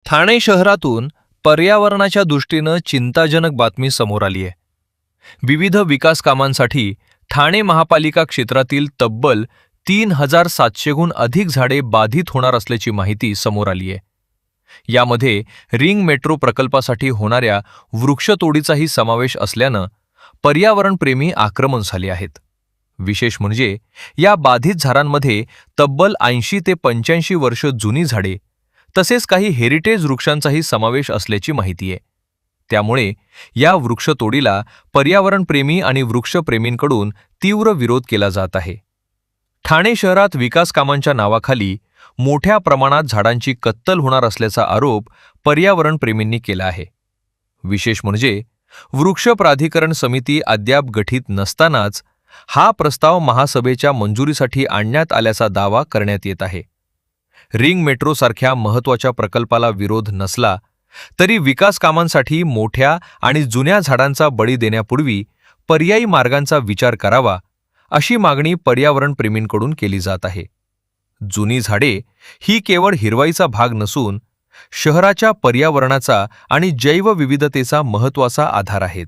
ठाणे शहरातून पर्यावरणाच्या दृष्टीनं चिंताजनक बातमी समोर आली आहे। विविध विकास कामांसाठी ठाणे महापालिका क्षेत्रातील तब्बल 3700हून अधिक झाडे बाधित होणार असल्याची माहिती समोर आली आहे। यामध्ये रिंग मेट्रो प्रकल्पासाठी होणाऱ्या वृक्षतोडीचाही समावेश असल्यानं पर्यावरणप्रेमी आक्रमण झाले आहेत। विशेष म्हणजे या बाधित झाडांमध्ये तब्बल 80 ते 85 वर्ष जुनी झाडे तसेच काही हेरिटेज वृक्षांचाही समावेश असल्याची माहिती आहे। त्यामुळे या वृक्षतोडीला पर्यावरणप्रेमी आणि वृक्षप्रेमींकडून तीव्र विरोध केला जात आहे। ठाणे शहरात विकास कामांच्या नावाखाली मोठ्या प्रमाणात झाडांची कत्तल होणार असल्याचा आरोप पर्यावरणप्रेमींनी केला आहे। विशेष म्हणजे वृक्ष प्राधिकरण समिती अद्याप गठीत नसतानाच हा प्रस्ताव महासभेच्या मंजुरीसाठी आणण्यात आल्याचा दावा करण्यात येत आहे। रिंग मेट्रो सारख्या महत्त्वाच्या प्रकल्पाला विरोध नसला तरी विकास कामांसाठी मोठ्या आणि जुन्या झाडांचा बळी देण्यापूर्वी पर्यायी मार्गांचा विचार करावा अशी मागणी पर्यावरणप्रेमींकडून केली जात आहे। जुनी झाडे ही केवळ हिरवाईचा भाग नसून शहराच्या पर्यावरणाचा आणि जैवविविधतेचा महत्त्वाचा आधार आहेत।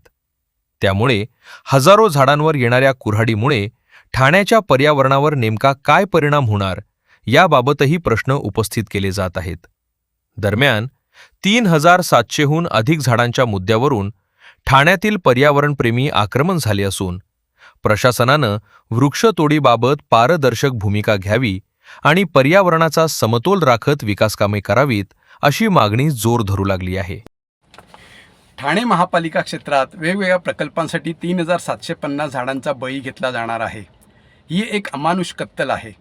त्यामुळे हजारो झाडांवर येणाऱ्या कुऱ्हाडीमुळे ठाण्याच्या पर्यावरणावर नेमका काय परिणाम होणार याबाबतही प्रश्न उपस्थित केले जात आहेत। दरम्यान 3700हून अधिक झाडांच्या मुद्द्यावरून ठाण्यातील पर्यावरणप्रेमी आक्रमण झाले असून प्रशासनानं वृक्षतोडीबाबत पारदर्शक भूमिका घ्यावी आणि पर्यावरणाचा समतोल राखत विकासकामे करावीत अशी मागणी जोर धरू लागली आहे। ठाणे महापालिका क्षेत्रात वेगवेगळ्या प्रकल्पांसाठी 3750 झाडांचा बळी घेतला जाणार आहे। ही एक अमानुष कत्तल आहे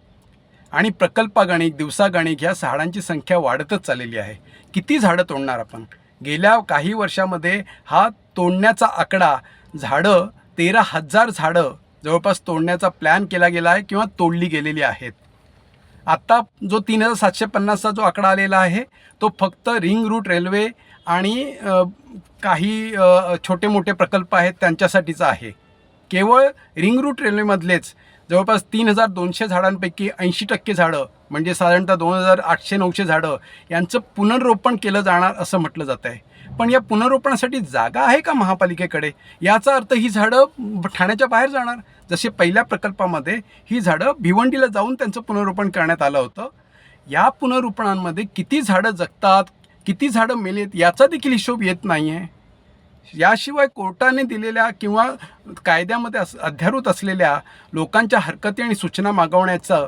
आणि प्रकल्पागणिक दिवसागणिक या झाडांची संख्या वाढतच चाललेली आहे। किती झाडं तोडणार आपण? गेल्या काही वर्षामध्ये हा तोडण्याचा आकडा झाडं 13,000 झाडं जवळपास तोडण्याचा प्लॅन केला गेला आहे किंवा तोडली गेलेली आहेत। आत्ता जो 3750चा जो आकडा आलेला आहे तो फक्त रिंग रूट रेल्वे आणि काही छोटे मोठे प्रकल्प आहेत त्यांच्यासाठीचा आहे। केवळ रिंग रूट रेल्वेमधलेच जवळपास 3200 झाडांपैकी 80% झाडं म्हणजे साधारणतः 2800-900 झाडं यांचं पुनर्रोपण केलं जाणार असं म्हटलं जात आहे। पण या पुनर्रोपणासाठी जागा आहे का महापालिकेकडे? याचा अर्थ ही झाडं ठाण्याच्या बाहेर जाणार। जसे पहिल्या प्रकल्पामध्ये ही झाडं भिवंडीला जाऊन त्यांचं पुनर्रोपण करण्यात आलं होतं। या पुनर्रोपणांमध्ये किती झाडं जगतात, किती झाडं मेलेत याचा देखील हिशोब येत नाही आहे। याशिवाय कोर्टाने दिलेल्या किंवा कायद्यामध्ये अध्यारूत असलेल्या लोकांच्या हरकती आणि सूचना मागवण्याचं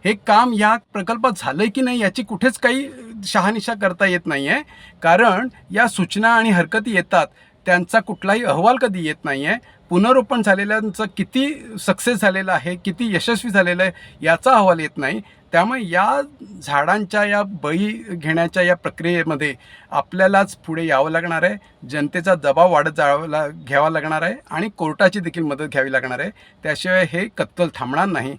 हे काम या प्रकल्पात झालं की नाही याची कुठेच काही शहानिशा करता येत नाही आहे। कारण या सूचना आणि हरकती येतात त्यांचा कुठलाही अहवाल कधी येत नाही आहे। पुनर्रोपण झालेल्यांचं किती सक्सेस झालेलं आहे, किती यशस्वी झालेलं आहे याचा अहवाल येत नाही। त्यामुळे या झाडांच्या या बळी घेण्याच्या या प्रक्रियेमध्ये आपल्यालाच पुढे यावं लागणार आहे। जनतेचा दबाव वाढत घ्यावा लागणार आहे आणि कोर्टाची देखील मदत घ्यावी लागणार आहे। त्याशिवाय हे कत्तल थांबणार नाही।